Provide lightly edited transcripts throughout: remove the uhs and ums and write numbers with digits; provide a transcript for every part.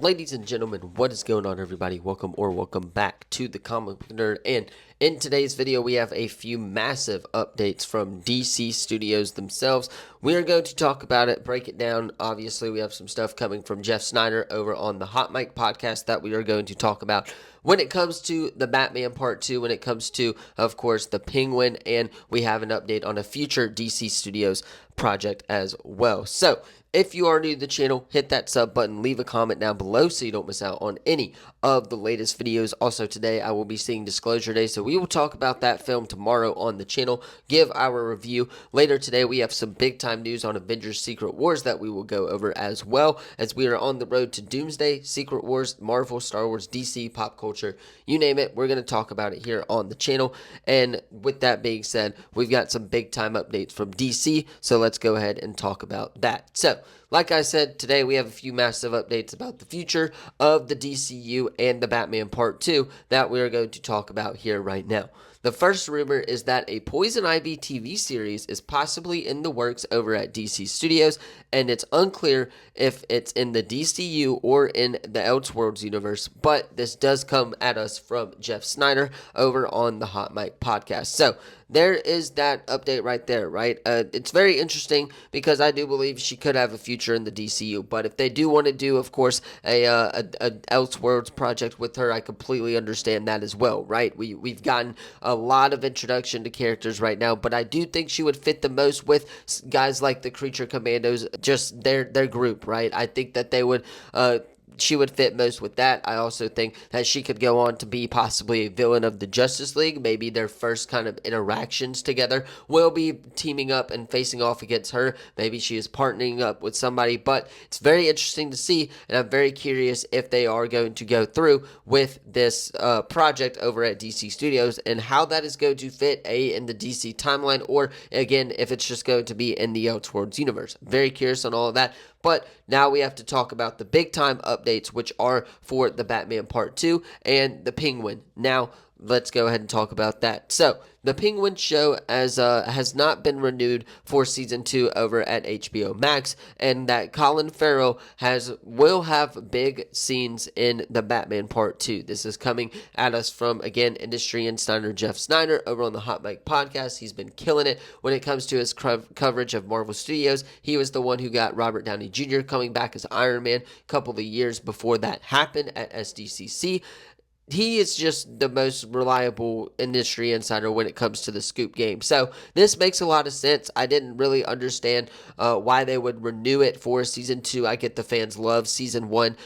Ladies and gentlemen, what is going on, everybody? Welcome back to the Comic Book Nerd. And in today's video, we have a few massive updates from DC Studios themselves. We are going to talk about it, break it down. Obviously, we have some stuff coming from Jeff Snyder over on the Hot Mic podcast that we are going to talk about when it comes to the Batman Part 2, when it comes to, of course, the Penguin, and we have an update on a future DC Studios project as well. So, if you are new to the channel, hit that sub button, leave a comment down below so you don't miss out on any of the latest videos. Also today, I will be seeing Disclosure Day, so we will talk about that film tomorrow on the channel, give our review. Later today, we have some big time news on Avengers Secret Wars that we will go over as well, as we are on the road to Doomsday, Secret Wars, Marvel, Star Wars, DC, pop culture, you name it. We're going to talk about it here on the channel. And with that being said, we've got some big time updates from DC, so let's go ahead and talk about that. So, like I said, today we have a few massive updates about the future of the DCU and the Batman Part 2 that we are going to talk about here right now. The first rumor is that a Poison Ivy TV series is possibly in the works over at DC Studios, and it's unclear if it's in the DCU or in the Elseworlds universe, but this does come at us from Jeff Snyder over on the Hot Mic podcast. So, there is that update right there, right? It's very interesting because I do believe she could have a future in the DCU. But if they do want to do, of course, a Elseworlds project with her, I completely understand that as well, right? We've gotten a lot of introduction to characters right now, but I do think she would fit the most with guys like the Creature Commandos, just their group, right? I think that they would. She would fit most with that. I also think that she could go on to be possibly a villain of the Justice League. Maybe their first kind of interactions together will be teaming up and facing off against her. Maybe she is partnering up with somebody, but it's very interesting to see, and I'm very curious if they are going to go through with this project over at DC Studios and how that is going to fit in the DC timeline, or again, if it's just going to be in the Elseworlds universe. Very curious on all of that. But now we have to talk about the big time updates, which are for the Batman Part 2 and the Penguin. Now, let's go ahead and talk about that. So, the Penguin show has not been renewed for season 2 over at HBO Max, and that Colin Farrell will have big scenes in the Batman Part 2. This is coming at us from, again, industry insider Jeff Snyder over on the Hot Mic podcast. He's been killing it when it comes to his coverage of Marvel Studios. He was the one who got Robert Downey Jr. coming back as Iron Man a couple of years before that happened at SDCC. He is just the most reliable industry insider when it comes to the scoop game. So this makes a lot of sense. I didn't really understand why they would renew it for season 2. I get the fans love season 1.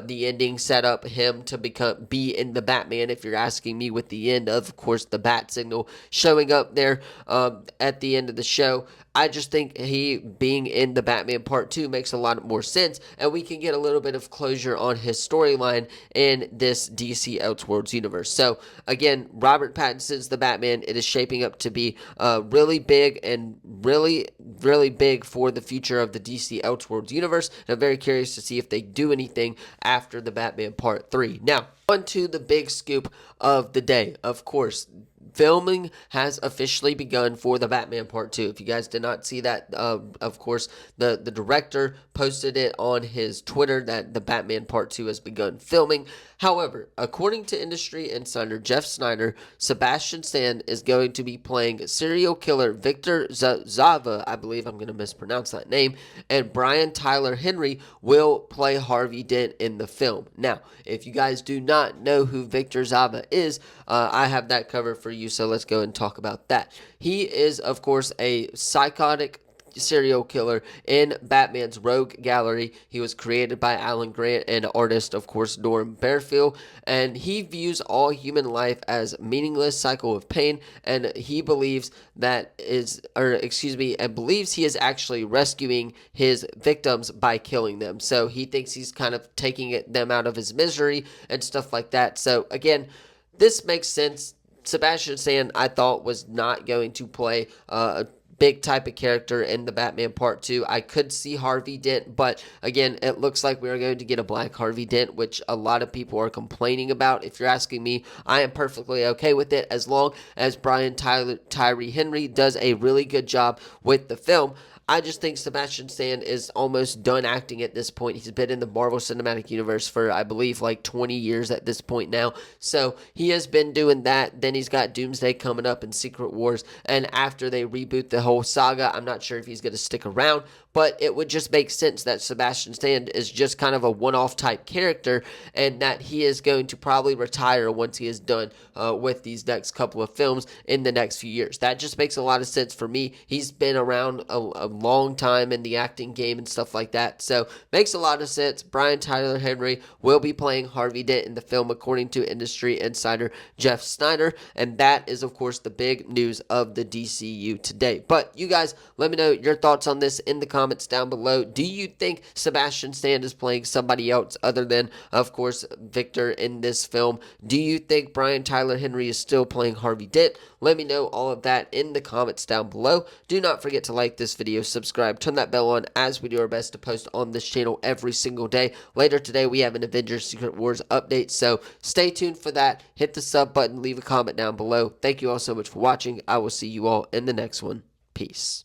The ending set up him to be in the Batman, if you're asking me, with the end of course, the bat signal showing up there at the end of the show. I just think he being in the Batman Part 2 makes a lot more sense, and we can get a little bit of closure on his storyline in this DC Elseworlds universe. So, again, Robert Pattinson's the Batman. It is shaping up to be really big and really, really big for the future of the DC Elseworlds universe, and I'm very curious to see if they do anything after the Batman Part 3. Now, on to the big scoop of the day. Of course, filming has officially begun for the Batman Part 2. If you guys did not see that, of course, the director posted it on his Twitter that the Batman Part 2 has begun filming. However, according to industry insider Jeff Snyder, Sebastian Stan is going to be playing serial killer Victor Zava, I believe I'm going to mispronounce that name, and Brian Tyler Henry will play Harvey Dent in the film. Now, if you guys do not know who Victor Zava is, I have that covered for you, so let's go and talk about that. He is, of course, a psychotic serial killer in Batman's Rogue Gallery. He was created by Alan Grant and artist, of course, Norm Bearfield, and he views all human life as meaningless cycle of pain, and he believes believes he is actually rescuing his victims by killing them. So he thinks he's kind of taking them out of his misery and stuff like that. So again, this makes sense. Sebastian Stan, I thought, was not going to play a big type of character in the Batman Part 2. I could see Harvey Dent, but again, it looks like we are going to get a black Harvey Dent, which a lot of people are complaining about. If you're asking me, I am perfectly okay with it as long as Brian Tyree Henry does a really good job with the film. I just think Sebastian Stan is almost done acting at this point. He's been in the Marvel Cinematic Universe for, I believe, like 20 years at this point now. So he has been doing that. Then he's got Doomsday coming up in Secret Wars. And after they reboot the whole saga, I'm not sure if he's going to stick around, but it would just make sense that Sebastian Stan is just kind of a one-off type character, and that he is going to probably retire once he is done with these next couple of films in the next few years. That just makes a lot of sense for me. He's been around a long time in the acting game and stuff like that, so makes a lot of sense. Brian Tyler Henry will be playing Harvey Dent in the film, according to industry insider Jeff Snyder, and that is, of course, the big news of the DCU today. But you guys, let me know your thoughts on this in the comments down below. Do you think Sebastian Stan is playing somebody else other than, of course, Victor in this film? Do you think Brian Tyler Henry is still playing Harvey Dent? Let me know all of that in the comments down below. Do not forget to like this video, subscribe, turn that bell on, as we do our best to post on this channel every single day. Later today, we have an Avengers Secret Wars update, so stay tuned for that. Hit the sub button, leave a comment down below. Thank you all so much for watching. I will see you all in the next one. Peace.